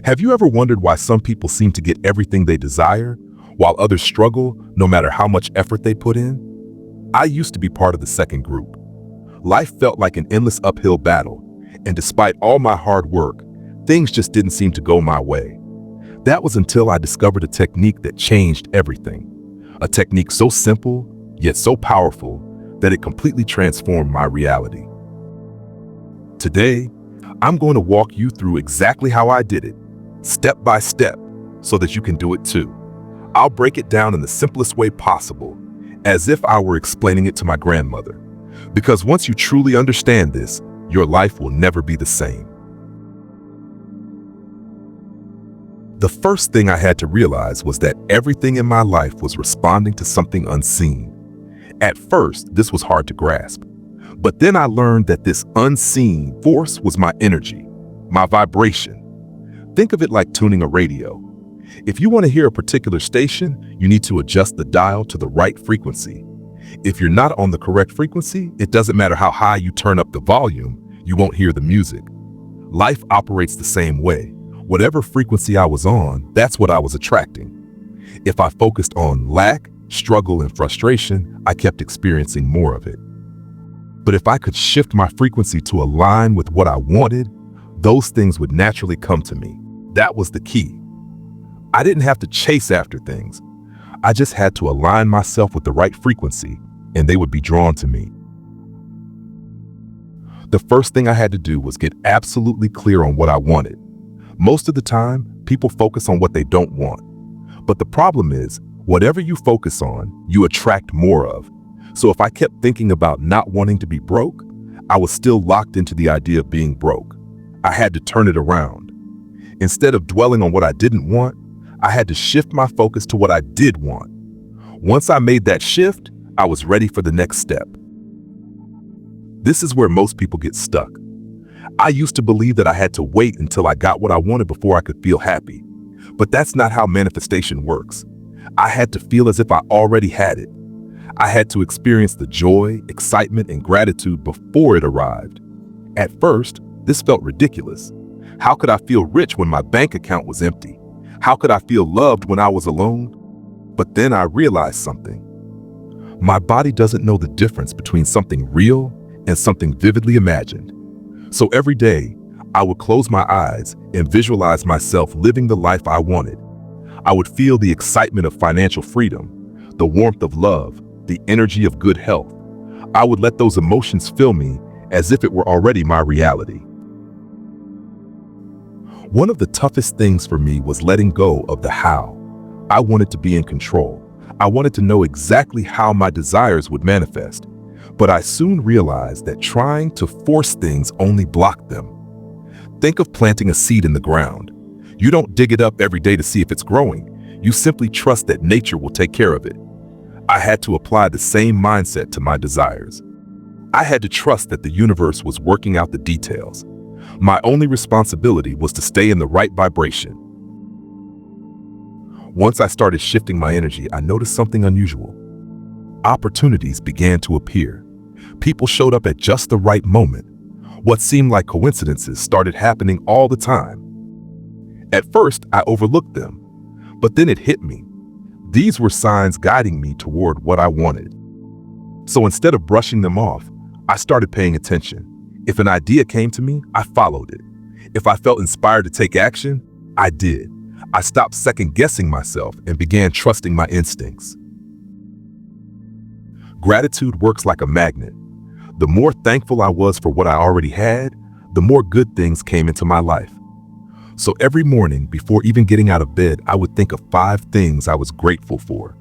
Have you ever wondered why some people seem to get everything they desire, while others struggle no matter how much effort they put in? I used to be part of the second group. Life felt like an endless uphill battle, and despite all my hard work, things just didn't seem to go my way. That was until I discovered a technique that changed everything. A technique so simple, yet so powerful, that it completely transformed my reality. Today, I'm going to walk you through exactly how I did it, step by step, so that you can do it too. I'll break it down in the simplest way possible, as if I were explaining it to my grandmother. Because once you truly understand this, your life will never be the same. The first thing I had to realize was that everything in my life was responding to something unseen. At first, this was hard to grasp. But then I learned that this unseen force was my energy, my vibration. Think of it like tuning a radio. If you want to hear a particular station, you need to adjust the dial to the right frequency. If you're not on the correct frequency, it doesn't matter how high you turn up the volume, you won't hear the music. Life operates the same way. Whatever frequency I was on, that's what I was attracting. If I focused on lack, struggle, and frustration, I kept experiencing more of it. But if I could shift my frequency to align with what I wanted, those things would naturally come to me. That was the key. I didn't have to chase after things. I just had to align myself with the right frequency, and they would be drawn to me. The first thing I had to do was get absolutely clear on what I wanted. Most of the time, people focus on what they don't want. But the problem is, whatever you focus on, you attract more of. So if I kept thinking about not wanting to be broke, I was still locked into the idea of being broke. I had to turn it around. Instead of dwelling on what I didn't want, I had to shift my focus to what I did want. Once I made that shift, I was ready for the next step. This is where most people get stuck. I used to believe that I had to wait until I got what I wanted before I could feel happy. But that's not how manifestation works. I had to feel as if I already had it. I had to experience the joy, excitement, and gratitude before it arrived. At first, this felt ridiculous. How could I feel rich when my bank account was empty? How could I feel loved when I was alone? But then I realized something. My body doesn't know the difference between something real and something vividly imagined. So every day, I would close my eyes and visualize myself living the life I wanted. I would feel the excitement of financial freedom, the warmth of love, the energy of good health. I would let those emotions fill me as if it were already my reality. One of the toughest things for me was letting go of the how. I wanted to be in control. I wanted to know exactly how my desires would manifest. But I soon realized that trying to force things only blocked them. Think of planting a seed in the ground. You don't dig it up every day to see if it's growing. You simply trust that nature will take care of it. I had to apply the same mindset to my desires. I had to trust that the universe was working out the details. My only responsibility was to stay in the right vibration. Once I started shifting my energy, I noticed something unusual. Opportunities began to appear. People showed up at just the right moment. What seemed like coincidences started happening all the time. At first, I overlooked them, but then it hit me. These were signs guiding me toward what I wanted. So instead of brushing them off, I started paying attention. If an idea came to me, I followed it. If I felt inspired to take action, I did. I stopped second-guessing myself and began trusting my instincts. Gratitude works like a magnet. The more thankful I was for what I already had, the more good things came into my life. So every morning, before even getting out of bed, I would think of 5 things I was grateful for.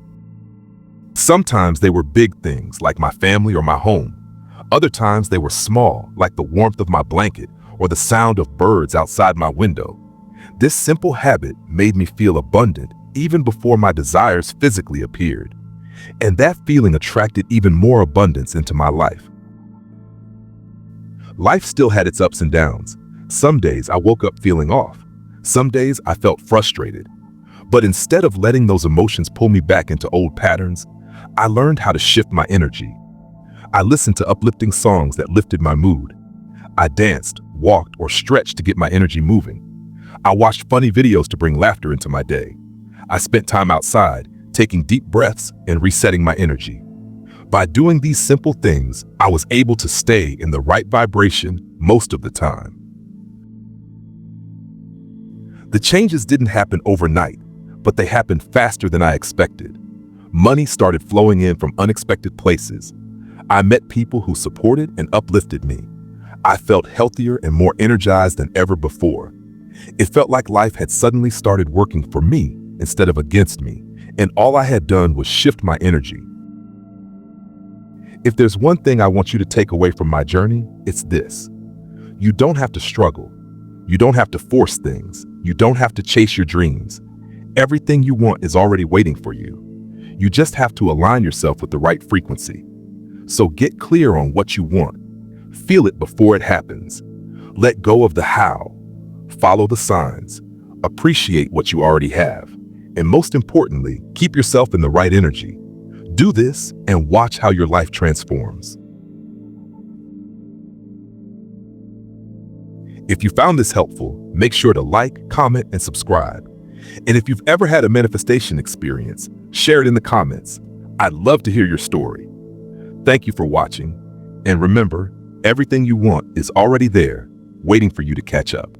Sometimes they were big things, like my family or my home. Other times they were small, like the warmth of my blanket or the sound of birds outside my window. This simple habit made me feel abundant even before my desires physically appeared. And that feeling attracted even more abundance into my life. Life still had its ups and downs. Some days I woke up feeling off. Some days I felt frustrated. But instead of letting those emotions pull me back into old patterns, I learned how to shift my energy. I listened to uplifting songs that lifted my mood. I danced, walked, or stretched to get my energy moving. I watched funny videos to bring laughter into my day. I spent time outside, taking deep breaths and resetting my energy. By doing these simple things, I was able to stay in the right vibration most of the time. The changes didn't happen overnight, but they happened faster than I expected. Money started flowing in from unexpected places. I met people who supported and uplifted me. I felt healthier and more energized than ever before. It felt like life had suddenly started working for me instead of against me, and all I had done was shift my energy. If there's one thing I want you to take away from my journey, it's this. You don't have to struggle. You don't have to force things. You don't have to chase your dreams. Everything you want is already waiting for you. You just have to align yourself with the right frequency. So get clear on what you want. Feel it before it happens. Let go of the how. Follow the signs. Appreciate what you already have. And most importantly, keep yourself in the right energy. Do this and watch how your life transforms. If you found this helpful, make sure to like, comment, and subscribe. And if you've ever had a manifestation experience, share it in the comments. I'd love to hear your story. Thank you for watching. And remember, everything you want is already there, waiting for you to catch up.